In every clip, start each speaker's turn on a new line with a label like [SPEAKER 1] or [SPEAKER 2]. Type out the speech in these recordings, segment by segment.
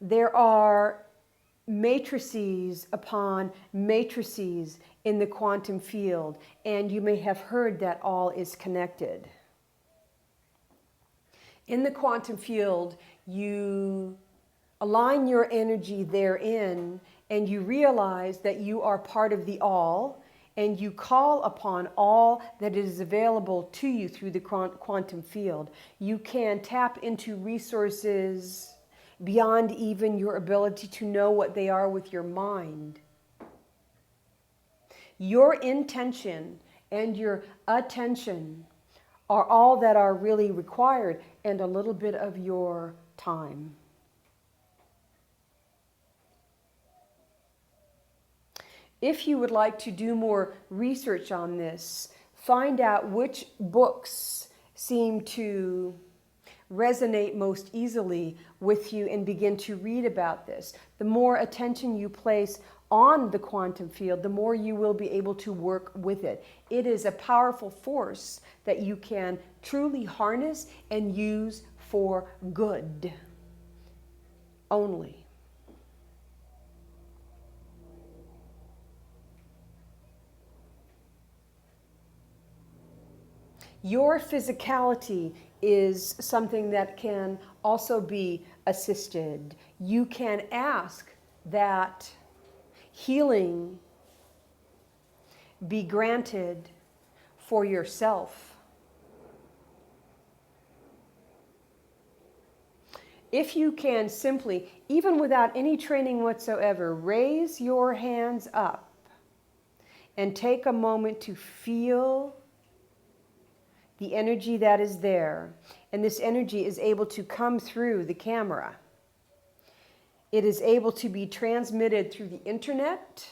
[SPEAKER 1] there are matrices upon matrices in the quantum field, and you may have heard that all is connected. In the quantum field, you align your energy therein, and you realize that you are part of the all, and you call upon all that is available to you through the quantum field. You can tap into resources beyond even your ability to know what they are with your mind. Your intention and your attention are all that are really required, and a little bit of your time. If you would like to do more research on this, find out which books seem to resonate most easily with you and begin to read about this. The more attention you place on the quantum field, the more you will be able to work with it. It is a powerful force that you can truly harness and use for good only. Your physicality is something that can also be assisted. You can ask that healing be granted for yourself. If you can simply, even without any training whatsoever, raise your hands up and take a moment to feel the energy that is there, and this energy is able to come through the camera. It is able to be transmitted through the internet,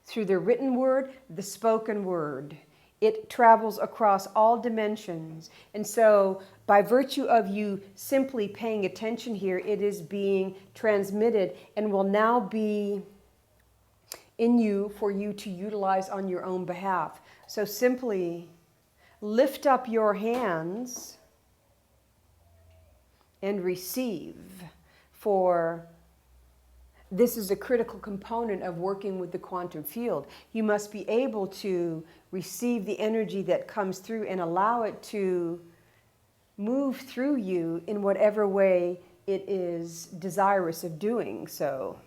[SPEAKER 1] through the written word, the spoken word. It travels across all dimensions. And so by virtue of you simply paying attention here, it is being transmitted and will now be in you for you to utilize on your own behalf. So simply lift up your hands and receive, for this is a critical component of working with the quantum field. You must be able to receive the energy that comes through and allow it to move through you in whatever way it is desirous of doing so.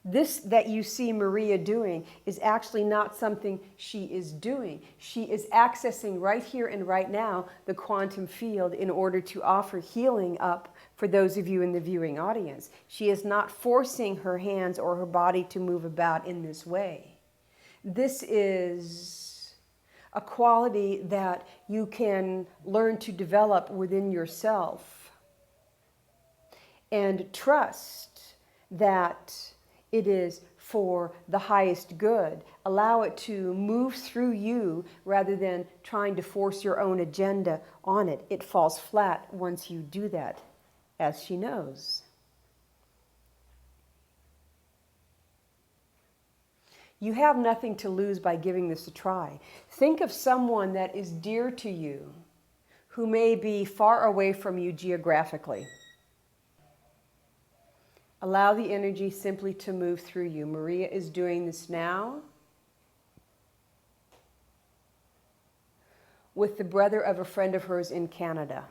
[SPEAKER 1] This that you see Maria doing is actually not something she is doing. She is accessing right here and right now the quantum field in order to offer healing up for those of you in the viewing audience. She is not forcing her hands or her body to move about in this way. This is a quality that you can learn to develop within yourself and trust that it is for the highest good. Allow it to move through you rather than trying to force your own agenda on it. It falls flat once you do that, as she knows. You have nothing to lose by giving this a try. Think of someone that is dear to you who may be far away from you geographically. Allow the energy simply to move through you. Maria is doing this now with the brother of a friend of hers in Canada.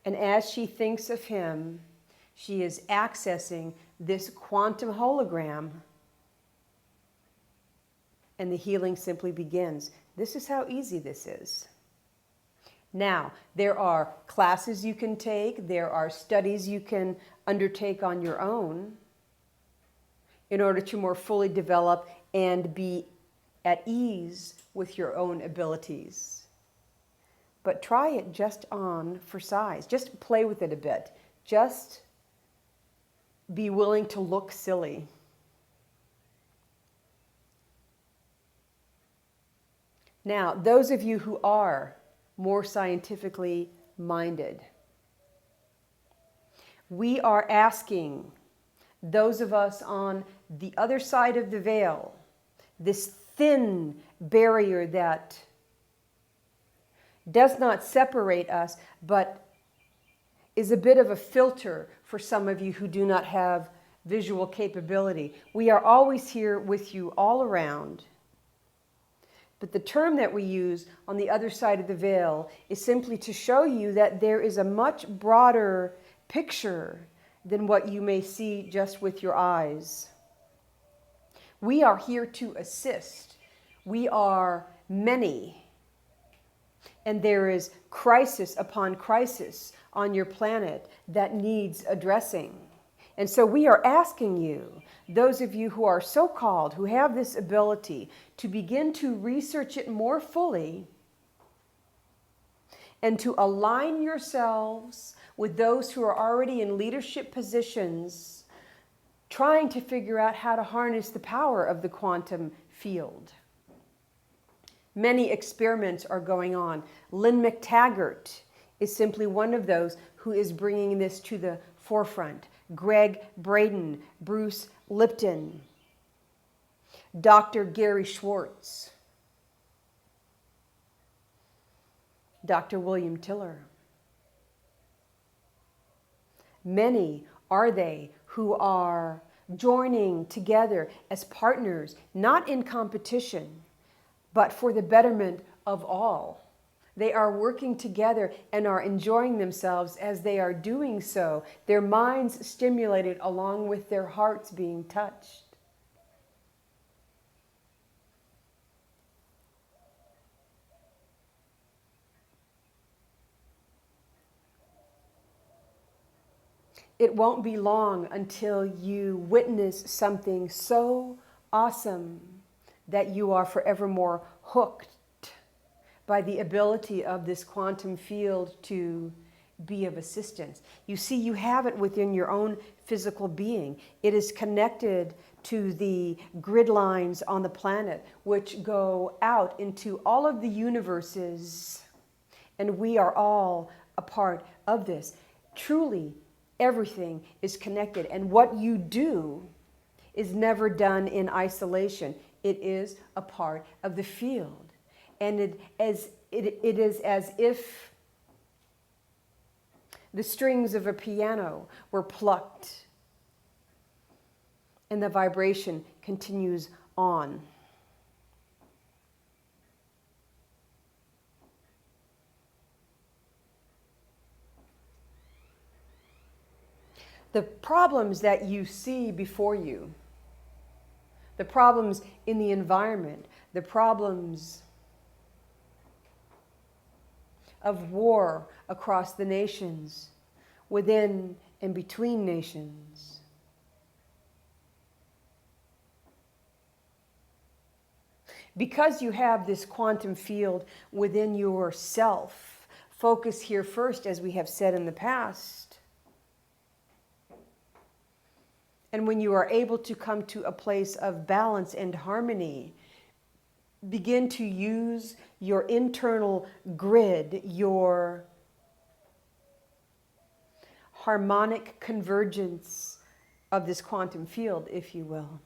[SPEAKER 1] And as she thinks of him, she is accessing this quantum hologram, and the healing simply begins. This is how easy this is. Now, there are classes you can take, there are studies you can undertake on your own in order to more fully develop and be at ease with your own abilities. But try it just on for size. Just play with it a bit. Just be willing to look silly. Now, those of you who are more scientifically minded, we are asking those of us on the other side of the veil, this thin barrier that does not separate us, but is a bit of a filter for some of you who do not have visual capability. We are always here with you all around. But the term that we use on the other side of the veil is simply to show you that there is a much broader picture than what you may see just with your eyes. We are here to assist. We are many. And there is crisis upon crisis on your planet that needs addressing. And so we are asking you, those of you who are so called, who have this ability, to begin to research it more fully and to align yourselves with those who are already in leadership positions, trying to figure out how to harness the power of the quantum field. Many experiments are going on. Lynn McTaggart is simply one of those who is bringing this to the forefront. Greg Braden, Bruce Lipton, Dr. Gary Schwartz, Dr. William Tiller. Many are they who are joining together as partners, not in competition, but for the betterment of all. They are working together and are enjoying themselves as they are doing so, their minds stimulated along with their hearts being touched. It won't be long until you witness something so awesome that you are forevermore hooked by the ability of this quantum field to be of assistance. You see, you have it within your own physical being. It is connected to the grid lines on the planet, which go out into all of the universes, and we are all a part of this. Truly, everything is connected, and what you do is never done in isolation. It is a part of the field. And it is as if the strings of a piano were plucked and the vibration continues on. The problems that you see before you, the problems in the environment, the problems of war across the nations, within and between nations. Because you have this quantum field within yourself, focus here first, as we have said in the past. And when you are able to come to a place of balance and harmony, begin to use your internal grid, your harmonic convergence of this quantum field, if you will,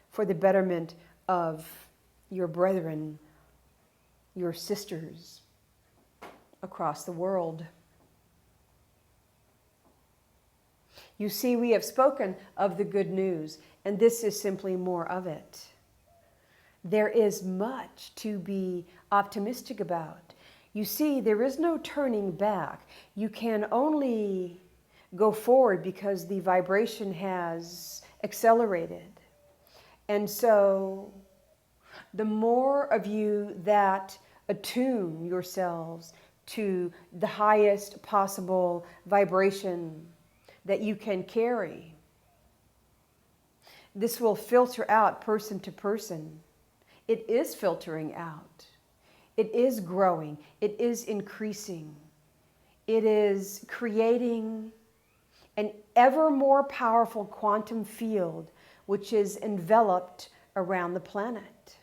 [SPEAKER 1] for the betterment of your brethren, your sisters across the world. You see, we have spoken of the good news, and this is simply more of it. There is much to be optimistic about. You see, there is no turning back. You can only go forward because the vibration has accelerated. And so the more of you that attune yourselves to the highest possible vibration that you can carry, this will filter out person to person. It is filtering out. It is growing. It is increasing. It is creating an ever more powerful quantum field which is enveloped around the planet.